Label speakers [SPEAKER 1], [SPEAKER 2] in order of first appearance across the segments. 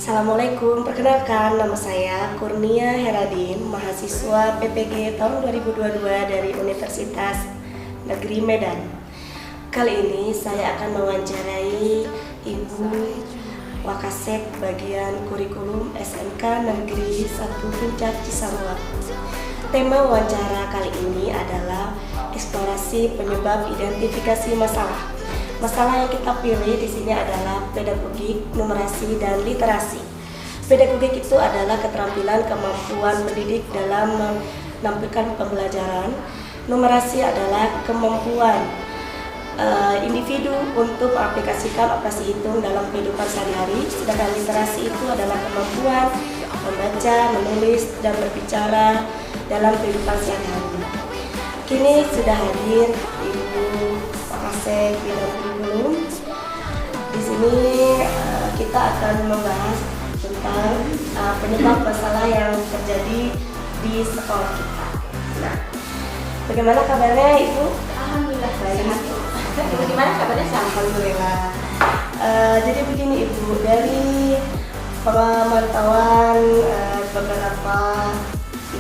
[SPEAKER 1] Assalamualaikum, perkenalkan nama saya Kurnia Heradin, mahasiswa PPG tahun 2022 dari Universitas Negeri Medan. Kali ini saya akan mewawancarai Ibu Wakasek bagian kurikulum SMK Negeri 1 Puncak Cisaruap. Tema wawancara kali ini adalah eksplorasi penyebab identifikasi masalah. Masalah yang kita pilih di sini adalah pedagogik, numerasi, dan literasi. Pedagogik itu adalah keterampilan kemampuan pendidik dalam menampilkan pembelajaran. Numerasi adalah kemampuan individu untuk mengaplikasikan operasi hitung dalam kehidupan sehari-hari. Sedangkan literasi itu adalah kemampuan membaca, menulis, dan berbicara dalam kehidupan sehari-hari. Kini sudah hadir Ibu Wakasek bidang kurikulum. Di sini kita akan membahas tentang penyebab masalah yang terjadi di sekolah kita. Nah, bagaimana kabarnya Ibu?
[SPEAKER 2] Alhamdulillah
[SPEAKER 1] Baik.
[SPEAKER 2] sehat. Ibu gimana kabarnya?
[SPEAKER 1] Alhamdulillah. Jadi begini Ibu, dari pemantauan beberapa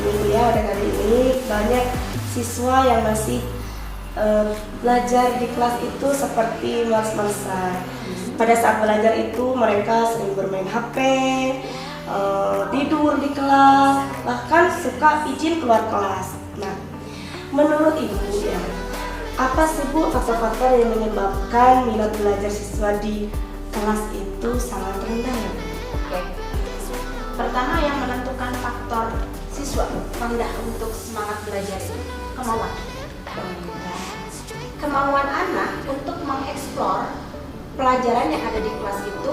[SPEAKER 1] minggu ya pada kali ini banyak siswa yang masih belajar di kelas itu seperti males-malesan. Pada saat belajar itu mereka sering bermain HP, tidur di kelas, bahkan suka izin keluar kelas. Nah, menurut Ibu ya, apa sih Bu faktor-faktor yang menyebabkan minat belajar siswa di kelas itu sangat rendah ya?
[SPEAKER 2] Oke. Pertama yang menentukan faktor siswa rendah untuk semangat belajar itu kemauan. Kemauan anak untuk mengeksplor pelajaran yang ada di kelas itu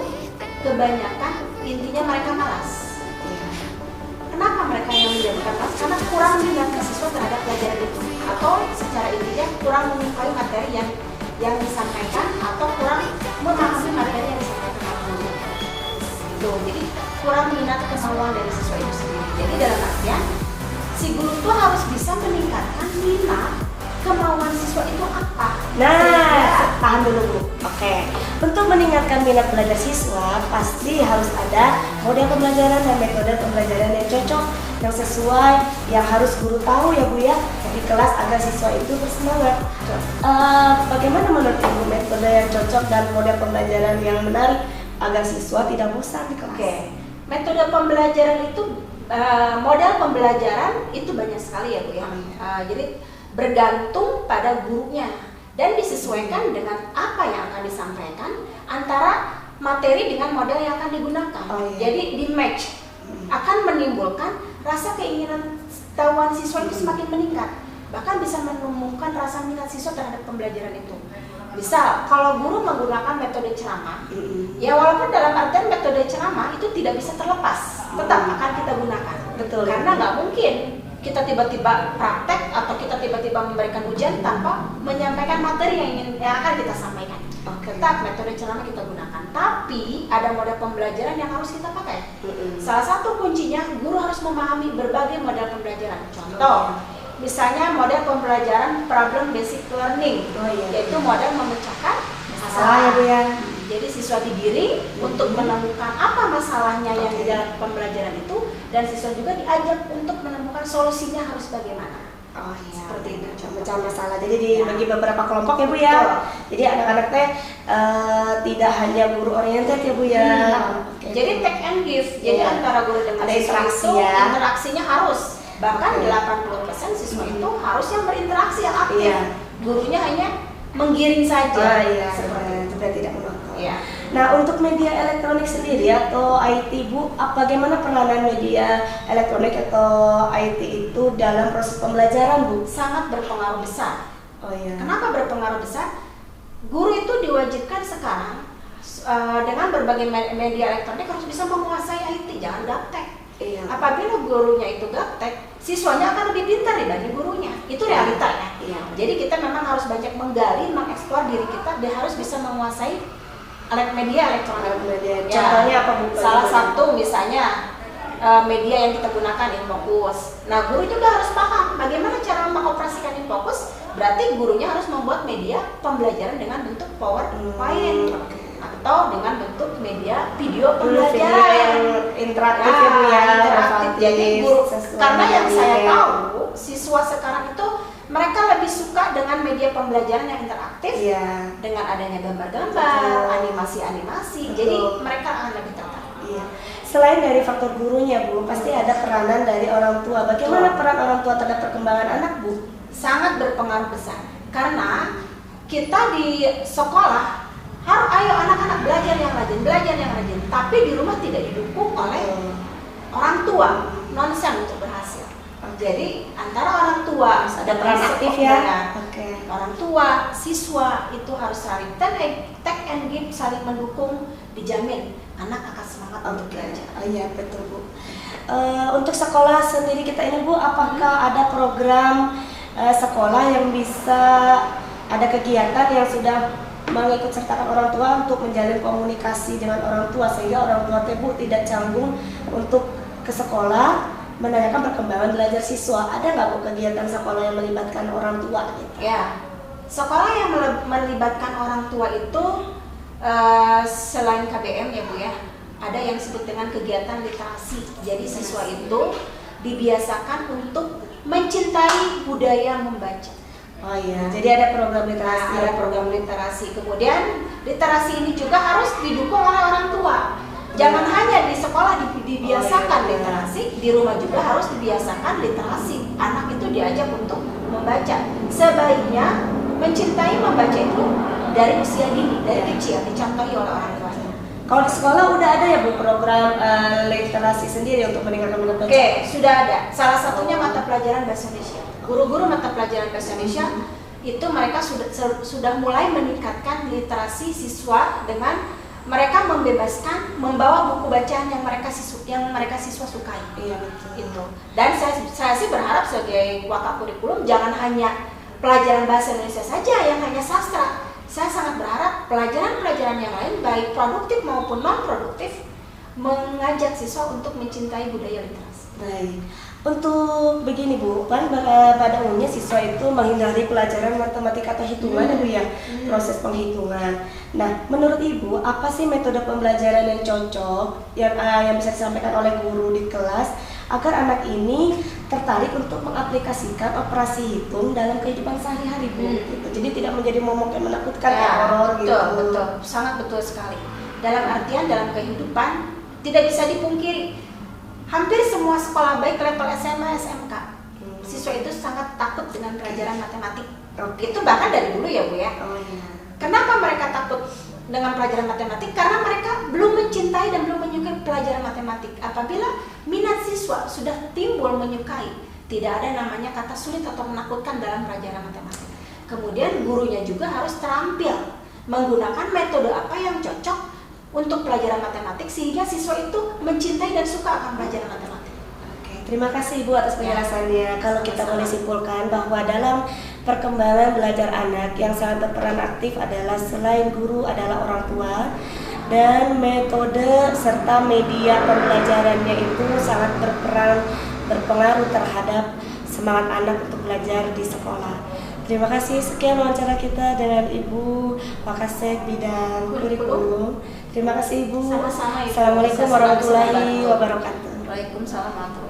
[SPEAKER 2] kebanyakan intinya mereka malas. Kenapa mereka yang menjadikan malas? Karena kurang minat siswa terhadap pelajaran itu, atau secara intinya kurang menyukai materi yang disampaikan, atau kurang memahami materi yang disampaikan oleh guru. Tuh, jadi kurang minat kemauan dari siswa itu sendiri. Jadi dalam artian si guru tuh harus bisa meningkatkan minat kemauan siswa itu apa.
[SPEAKER 1] Nah, paham dulu Bu. Oke, untuk meningkatkan minat belajar siswa pasti harus ada model pembelajaran dan metode pembelajaran yang cocok, yang sesuai, yang harus guru tahu ya Bu ya di kelas agar siswa itu bersemangat. Bagaimana menurut Ibu metode yang cocok dan model pembelajaran yang menarik agar siswa tidak bosan di kelas?
[SPEAKER 2] Oke, metode pembelajaran itu model pembelajaran itu banyak sekali ya Bu ya. Jadi bergantung pada gurunya dan disesuaikan dengan apa yang akan disampaikan antara materi dengan model yang akan digunakan. Jadi di match akan menimbulkan rasa keinginan tahuan siswa itu semakin meningkat, bahkan bisa menumbuhkan rasa minat siswa terhadap pembelajaran itu. Misal kalau guru menggunakan metode ceramah, ya walaupun dalam artian metode ceramah itu tidak bisa terlepas, tetap akan kita gunakan.
[SPEAKER 1] Betul.
[SPEAKER 2] Karena nggak mungkin kita tiba-tiba praktek atau kita tiba-tiba memberikan ujian tanpa menyampaikan materi yang akan kita sampaikan. Tetap metode ceramah kita gunakan, tapi ada model pembelajaran yang harus kita pakai. Salah satu kuncinya guru harus memahami berbagai model pembelajaran. Contoh, misalnya model pembelajaran problem basic learning, yaitu model memecahkan masalah
[SPEAKER 1] ya Bu ya.
[SPEAKER 2] Jadi siswa digiring untuk menemukan apa masalahnya yang di dalam pembelajaran itu, dan siswa juga diajak untuk menemukan solusinya harus bagaimana.
[SPEAKER 1] Oh iya,
[SPEAKER 2] Seperti itu.
[SPEAKER 1] pecah masalah. Jadi dibagi beberapa kelompok ya Bu ya. Jadi anak-anak teh tidak hanya guru oriented ya Bu ya.
[SPEAKER 2] Jadi take and give. Jadi antara guru dengan
[SPEAKER 1] ada
[SPEAKER 2] siswa
[SPEAKER 1] interaksi
[SPEAKER 2] itu
[SPEAKER 1] ya.
[SPEAKER 2] interaksinya harus. Bahkan 80% siswa itu harus yang berinteraksi, yang aktif. Gurunya hanya menggiring saja.
[SPEAKER 1] Seperti itu. Sudah tidak menonton.
[SPEAKER 2] Nah,
[SPEAKER 1] untuk media elektronik sendiri atau IT Bu, bagaimana peranan media elektronik atau IT itu dalam proses pembelajaran Bu?
[SPEAKER 2] sangat berpengaruh besar.
[SPEAKER 1] Kenapa?
[SPEAKER 2] Kenapa berpengaruh besar? Guru itu diwajibkan sekarang dengan berbagai media elektronik harus bisa menguasai IT, jangan gaptek. Apabila gurunya itu gaptek, siswanya akan lebih pintar dibanding gurunya. Itu realita ya. Jadi kita memang harus banyak menggali, mengeksplor diri kita, dan harus bisa menguasai media elektronik.
[SPEAKER 1] Contohnya apa Bu?
[SPEAKER 2] Salah satu misalnya media yang kita gunakan InFocus. Nah, guru juga harus paham bagaimana cara mengoperasikan InFocus. Berarti gurunya harus membuat media pembelajaran dengan bentuk PowerPoint. atau dengan bentuk media video
[SPEAKER 1] Video
[SPEAKER 2] pembelajaran
[SPEAKER 1] yang interaktif ya Bu ya,
[SPEAKER 2] interaktif. Jadi
[SPEAKER 1] inovatif,
[SPEAKER 2] guru,
[SPEAKER 1] sesuai
[SPEAKER 2] karena yang
[SPEAKER 1] dengan
[SPEAKER 2] saya
[SPEAKER 1] nilai.
[SPEAKER 2] tahu siswa sekarang itu mereka lebih suka dengan media pembelajaran yang interaktif,
[SPEAKER 1] Iya.
[SPEAKER 2] dengan adanya gambar-gambar,
[SPEAKER 1] Betul.
[SPEAKER 2] animasi-animasi.
[SPEAKER 1] Betul.
[SPEAKER 2] Jadi mereka akan lebih tertarik.
[SPEAKER 1] Iya. Selain dari faktor gurunya Bu, pasti ada peranan dari orang tua. Bagaimana peran orang tua terhadap perkembangan anak Bu?
[SPEAKER 2] Sangat berpengaruh besar karena kita di sekolah harus ayo anak-anak belajar yang rajin, tapi di rumah tidak didukung oleh orang tua nonsen untuk berhasil. Jadi antara orang tua
[SPEAKER 1] Ada peran aktif ya. Oke.
[SPEAKER 2] orang tua, siswa itu harus saling take and give, saling mendukung, dijamin anak akan semangat untuk belajar.
[SPEAKER 1] Oh iya betul Bu. Untuk sekolah sendiri kita ini Bu, apakah ada program sekolah yang bisa ada kegiatan yang sudah mengikut sertakan orang tua untuk menjalin komunikasi dengan orang tua sehingga orang tua teh Bu tidak canggung untuk ke sekolah menanyakan perkembangan belajar siswa? Ada nggak Bu kegiatan sekolah yang melibatkan orang tua gitu?
[SPEAKER 2] Ya, sekolah yang melibatkan orang tua itu selain KBM ya Bu ya, ada yang disebut dengan kegiatan literasi. Jadi siswa itu dibiasakan untuk mencintai budaya membaca.
[SPEAKER 1] Oh iya, jadi ada program literasi.
[SPEAKER 2] Ada program literasi. Kemudian literasi ini juga harus didukung oleh orang tua. Jangan hanya di sekolah dibiasakan literasi, di rumah juga harus dibiasakan literasi. Anak itu diajak untuk membaca. Sebaiknya mencintai membaca itu dari usia dini, dari kecil, dicontohi oleh orang tua.
[SPEAKER 1] Kalau di sekolah udah ada ya Bu program literasi sendiri untuk meningkatkan minat baca?
[SPEAKER 2] Oke, sudah ada. Salah satunya mata pelajaran bahasa Indonesia. Guru-guru mata pelajaran bahasa Indonesia itu mereka sudah mulai meningkatkan literasi siswa dengan mereka membebaskan membawa buku bacaan yang mereka siswa sukai.
[SPEAKER 1] Iya betul.
[SPEAKER 2] Itu. Dan saya sih berharap sebagai wakil kurikulum jangan hanya pelajaran bahasa Indonesia saja yang hanya sastra. Saya sangat berharap pelajaran-pelajaran yang lain baik produktif maupun non produktif mengajak siswa untuk mencintai budaya literasi.
[SPEAKER 1] Baik. Untuk begini Bu, pada umumnya siswa itu menghindari pelajaran matematika atau hitungan ya Bu ya, proses penghitungan. Nah, menurut Ibu apa sih metode pembelajaran yang cocok yang bisa disampaikan oleh guru di kelas agar anak ini tertarik untuk mengaplikasikan operasi hitung dalam kehidupan sehari-hari Bu? Gitu. Jadi tidak menjadi momok yang menakutkan error gitu.
[SPEAKER 2] Betul, sangat betul sekali. Dalam artian dalam kehidupan tidak bisa dipungkiri. Hampir semua sekolah baik level SMA, SMK, siswa itu sangat takut dengan pelajaran matematik. Itu bahkan dari dulu ya Bu ya.
[SPEAKER 1] Oh, iya.
[SPEAKER 2] Kenapa mereka takut dengan pelajaran matematik? Karena mereka belum mencintai dan belum menyukai pelajaran matematik. Apabila minat siswa sudah timbul menyukai, tidak ada namanya kata sulit atau menakutkan dalam pelajaran matematik. Kemudian gurunya juga harus terampil menggunakan metode apa yang cocok untuk pelajaran matematik sehingga siswa itu mencintai dan suka akan pelajaran matematik.
[SPEAKER 1] Oke, terima kasih Ibu atas penjelasannya. Kalau kita boleh simpulkan bahwa dalam perkembangan belajar anak yang sangat berperan aktif adalah selain guru adalah orang tua, dan metode serta media pembelajarannya itu sangat berpengaruh terhadap semangat anak untuk belajar di sekolah. Terima kasih, sekian wawancara kita dengan Ibu Wakasek Bidang Kurikulum. Terima kasih Ibu.
[SPEAKER 2] Sama-sama Ibu.
[SPEAKER 1] Assalamualaikum warahmatullahi wabarakatuh.
[SPEAKER 2] Waalaikumsalam warahmatullahi wabarakatuh.